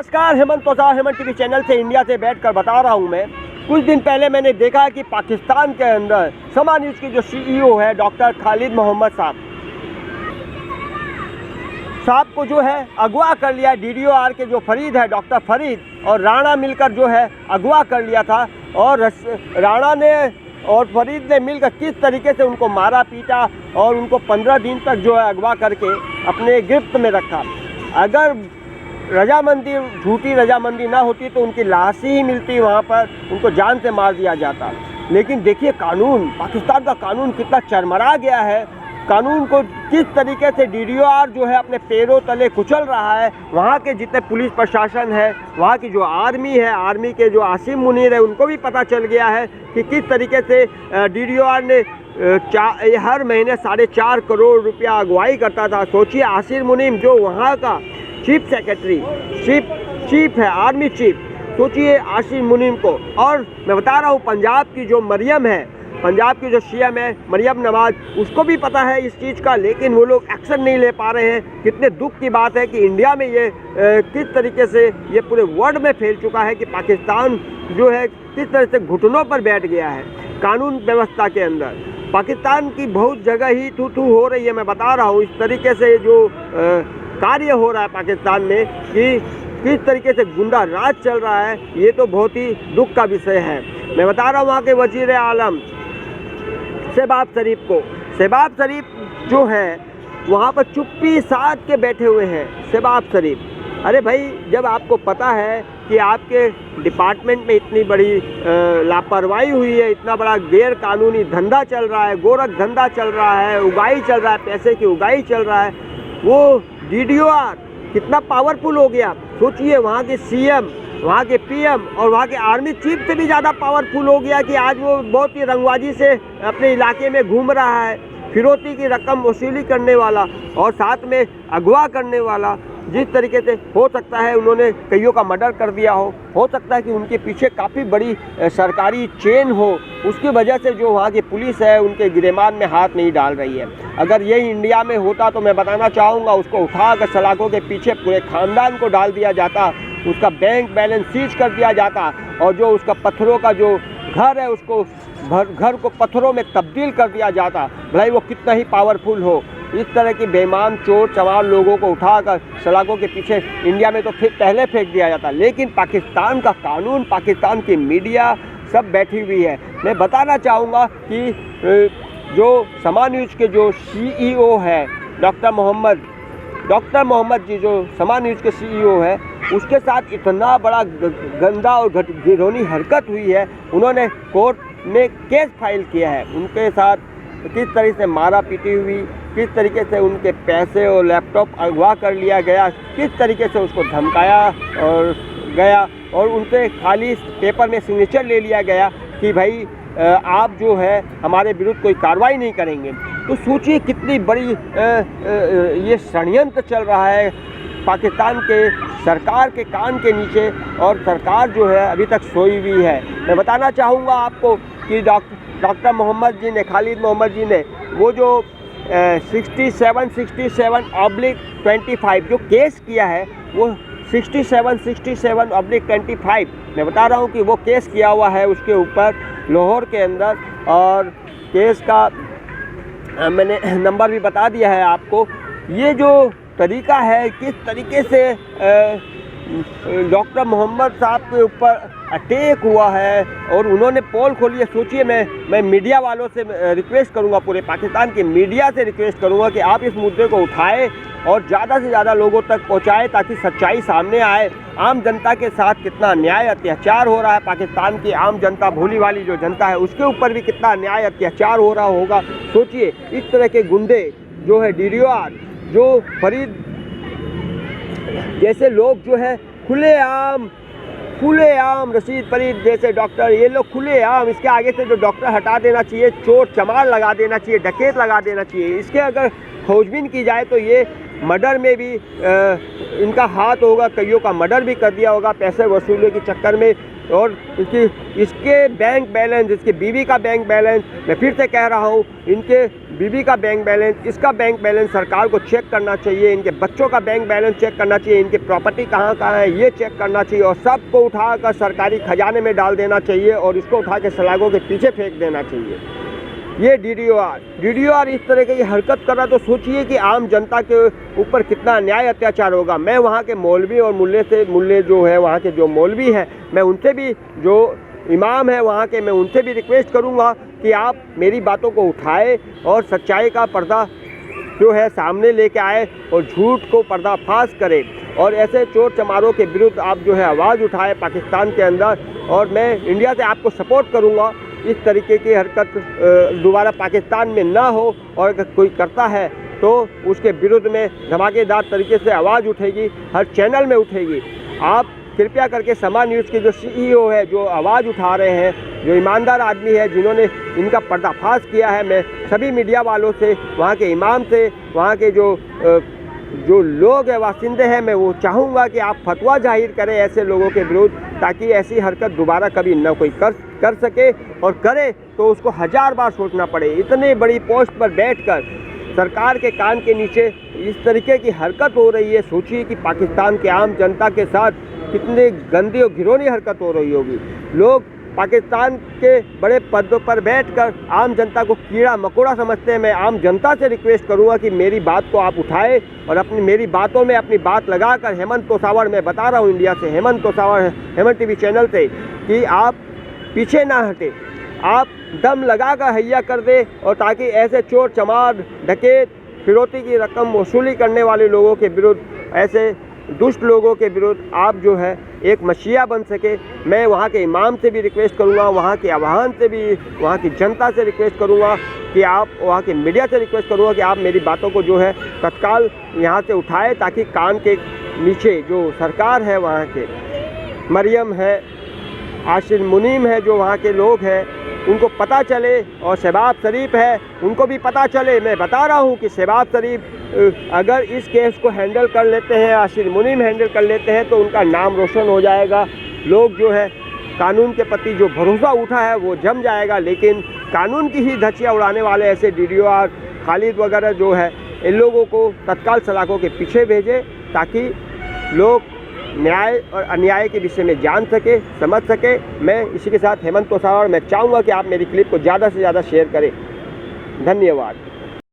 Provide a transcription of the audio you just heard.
नमस्कार, हेमंत प्रसाद Hemant TV channel से India से बैठकर बता रहा हूं मैं। कुछ दिन पहले मैंने देखा कि पाकिस्तान के अंदर समा न्यूज़ के जो सीईओ है डॉक्टर खालिद मोहम्मद साहब को जो है अगवा कर लिया। डीडीओआर के जो फरीद है डॉक्टर फरीद और राणा मिलकर जो है अगवा कर लिया था, और राणा ने और फरीद ने मिलकर किस तरीके से उनको मारा पीटा और उनको 15 दिन तक जो है अगवा करके अपने गिरफ्त में रखा। अगर रजामंदी, झूठी रजामंदी ना होती तो उनकी लाश ही मिलती वहाँ पर, उनको जान से मार दिया जाता। लेकिन देखिए कानून, पाकिस्तान का कानून कितना चरमरा गया है। कानून को किस तरीके से डीडीओआर जो है अपने पैरों तले कुचल रहा है। वहाँ के जितने पुलिस प्रशासन है, वहाँ की जो आर्मी है, आर्मी के जो आसिम मुनीर है, उनको भी पता चल गया है कि किस तरीके से डीडीओआर ने हर महीने 4.5 करोड़ रुपया अगुवाई करता था। सोचिए आसिम मुनीर जो वहाँ का चीफ सेक्रेटरी, चीफ है, आर्मी चीफ, सोचिए आसिम मुनीम को। और मैं बता रहा हूँ पंजाब की जो मरियम है, पंजाब की जो सीएम है मरियम नवाज, उसको भी पता है इस चीज़ का, लेकिन वो लोग एक्शन नहीं ले पा रहे हैं। कितने दुख की बात है कि इंडिया में ये किस तरीके से ये पूरे वर्ल्ड में फैल चुका है कि पाकिस्तान जो है किस तरह से घुटनों पर बैठ गया है कानून व्यवस्था के अंदर। पाकिस्तान की बहुत जगह ही थू हो रही है। मैं बता रहा हूँ इस तरीके से जो कार्य हो रहा है पाकिस्तान में कि किस तरीके से गुंडा राज चल रहा है, ये तो बहुत ही दुख का विषय है। मैं बता रहा हूँ वहाँ के वजीर आलम शहबाज शरीफ को, शहबाज शरीफ जो है वहाँ पर चुप्पी साध के बैठे हुए हैं। शहबाज शरीफ, अरे भाई जब आपको पता है कि आपके डिपार्टमेंट में इतनी बड़ी लापरवाही हुई है, इतना बड़ा गैर कानूनी धंधा चल रहा है, गोरख धंधा चल रहा है, उगाई चल रहा है, पैसे की उगाई चल रहा है, वो डीडीओआर कितना पावरफुल हो गया। सोचिए वहाँ के सीएम, वहाँ के पीएम और वहाँ के आर्मी चीफ से भी ज़्यादा पावरफुल हो गया कि आज वो बहुत ही रंगबाजी से अपने इलाके में घूम रहा है, फिरौती की रकम वसूली करने वाला और साथ में अगवा करने वाला। जिस तरीके से हो सकता है उन्होंने कईयों का मर्डर कर दिया हो सकता है कि उनके पीछे काफ़ी बड़ी सरकारी चेन हो, उसकी वजह से जो वहाँ की पुलिस है उनके गिरेबान में हाथ नहीं डाल रही है। अगर यही इंडिया में होता तो मैं बताना चाहूँगा उसको उठाकर सलाखों के पीछे पूरे ख़ानदान को डाल दिया जाता, उसका बैंक बैलेंस सीज कर दिया जाता और जो उसका पत्थरों का जो घर है उसको घर को पत्थरों में तब्दील कर दिया जाता, भले वो कितना ही पावरफुल हो। इस तरह की बेईमान चोर चमार लोगों को उठाकर सलाखों के पीछे इंडिया में तो पहले फेंक दिया जाता, लेकिन पाकिस्तान का कानून, पाकिस्तान की मीडिया सब बैठी हुई है। मैं बताना चाहूँगा कि जो समा न्यूज़ के जो सीईओ है डॉक्टर मोहम्मद जी, जो समा न्यूज़ के सीईओ है, उसके साथ इतना बड़ा गंदा और घिनौनी हरकत हुई है। उन्होंने कोर्ट में केस फाइल किया है, उनके साथ किस तरह से मारा पीटी हुई, किस तरीके से उनके पैसे और लैपटॉप अगवा कर लिया गया, किस तरीके से उसको धमकाया और गया और उनसे खाली पेपर में सिग्नेचर ले लिया गया कि भाई आप जो है हमारे विरुद्ध कोई कार्रवाई नहीं करेंगे। तो सोचिए कितनी बड़ी ये षड्यंत्र चल रहा है पाकिस्तान के सरकार के कान के नीचे, और सरकार जो है अभी तक सोई हुई है। मैं बताना चाहूँगा आपको कि डॉक्टर मोहम्मद जी ने, खालिद मोहम्मद जी ने वो जो 67/25 जो केस किया है, वो 67/25 मैं बता रहा हूँ कि वो केस किया हुआ है उसके ऊपर लाहौर के अंदर, और केस का मैंने नंबर भी बता दिया है आपको। ये जो तरीका है किस तरीके से डॉक्टर मोहम्मद साहब के ऊपर अटैक हुआ है और उन्होंने पोल खोली है। सोचिए मैं मीडिया वालों से रिक्वेस्ट करूंगा, पूरे पाकिस्तान की मीडिया से रिक्वेस्ट करूंगा कि आप इस मुद्दे को उठाएं और ज़्यादा से ज़्यादा लोगों तक पहुंचाएं ताकि सच्चाई सामने आए। आम जनता के साथ कितना अन्याय अत्याचार हो रहा है, पाकिस्तान की आम जनता, भोली वाली जो जनता है उसके ऊपर भी कितना अन्याय अत्याचार हो रहा होगा। सोचिए इस तरह के गुंडे जो है डीडीओआर, जो फरीद जैसे लोग जो है खुलेआम रशीद फरीद जैसे डॉक्टर, ये लोग खुलेआम, इसके आगे से जो डॉक्टर हटा देना चाहिए, चोर चमार लगा देना चाहिए, डकैत लगा देना चाहिए। इसके अगर खोजबीन की जाए तो ये मर्डर में भी इनका हाथ होगा, कईयों का मर्डर भी कर दिया होगा पैसे वसूलने के चक्कर में। और इसके बैंक बैलेंस, इसके बीवी का बैंक बैलेंस, मैं फिर से कह रहा हूँ, इनके बीवी का बैंक बैलेंस, इसका बैंक बैलेंस सरकार को चेक करना चाहिए, इनके बच्चों का बैंक बैलेंस चेक करना चाहिए, इनकी प्रॉपर्टी कहाँ कहाँ है ये चेक करना चाहिए और सबको उठाकर सरकारी खजाने में डाल देना चाहिए और इसको उठा के सलाखों के पीछे फेंक देना चाहिए। ये डीडीओआर इस तरह की हरकत कर रहा तो सोचिए कि आम जनता के ऊपर कितना अन्याय अत्याचार होगा। मैं वहाँ के मौलवी और मुल्ले जो है वहाँ के जो मौलवी हैं, मैं उनसे भी, जो इमाम है वहाँ के, मैं उनसे भी रिक्वेस्ट करूँगा कि आप मेरी बातों को उठाए और सच्चाई का पर्दा जो है सामने लेके आए और झूठ को पर्दाफाश करें और ऐसे चोर चमारों के विरुद्ध आप जो है आवाज़ उठाए पाकिस्तान के अंदर। और मैं इंडिया से आपको सपोर्ट करूँगा, इस तरीके की हरकत दोबारा पाकिस्तान में ना हो और अगर कोई करता है तो उसके विरुद्ध में धमाकेदार तरीके से आवाज़ उठेगी, हर चैनल में उठेगी। आप कृपया करके समा न्यूज़ के जो CEO है, जो आवाज़ उठा रहे हैं, जो ईमानदार आदमी है, जिन्होंने इनका पर्दाफाश किया है, मैं सभी मीडिया वालों से, वहाँ के इमाम से, वहाँ के जो लोग हैं, वासिंदे हैं, मैं वो चाहूँगा कि आप फतवा जाहिर करें ऐसे लोगों के विरुद्ध, ताकि ऐसी हरकत दोबारा कभी न कोई कर सके, और करे तो उसको 1000 बार सोचना पड़े। इतने बड़ी पोस्ट पर बैठकर सरकार के कान के नीचे इस तरीके की हरकत हो रही है। सोचिए कि पाकिस्तान के आम जनता के साथ कितने गंदी और घिनौनी हरकत हो रही होगी। लोग पाकिस्तान के बड़े पदों पर बैठकर आम जनता को कीड़ा मकोड़ा समझते हैं। मैं आम जनता से रिक्वेस्ट करूंगा कि मेरी बात को आप उठाएं और मेरी बातों में अपनी बात लगाकर, हेमंत तोसावड़, मैं बता रहा हूं इंडिया से, हेमंत तोसावड़, हेमंत TV चैनल से, कि आप पीछे ना हटे, आप दम लगाकर हैया कर दे, और ताकि ऐसे चोर चमार, डकैत, फिरौती की रकम वसूली करने वाले लोगों के विरुद्ध, ऐसे दुष्ट लोगों के विरुद्ध आप जो है एक मशीहा बन सके। मैं वहाँ के इमाम से भी रिक्वेस्ट करूँगा, वहाँ के आवाहन से भी, वहाँ की जनता से रिक्वेस्ट करूँगा कि आप, वहाँ के मीडिया से रिक्वेस्ट करूँगा कि आप मेरी बातों को जो है तत्काल यहाँ से उठाए, ताकि कान के नीचे जो सरकार है, वहाँ के मरियम है, आशिर मुनीम है, जो वहाँ के लोग हैं, उनको पता चले, और शहबाज शरीफ है, उनको भी पता चले। मैं बता रहा हूँ कि शहबाज शरीफ अगर इस केस को हैंडल कर लेते हैं, आशिर मुनीम हैंडल कर लेते हैं, तो उनका नाम रोशन हो जाएगा। लोग जो है कानून के प्रति जो भरोसा उठा है वो जम जाएगा। लेकिन कानून की ही धज्जियाँ उड़ाने वाले ऐसे डीडीओआर, खालिद वगैरह जो है, इन लोगों को तत्काल सलाखों के पीछे भेजें, ताकि लोग न्याय और अन्याय के विषय में जान सके, समझ सके। मैं इसी के साथ हेमंत तोसावड़, मैं चाहूँगा कि आप मेरी क्लिप को ज़्यादा से ज़्यादा शेयर करें। धन्यवाद।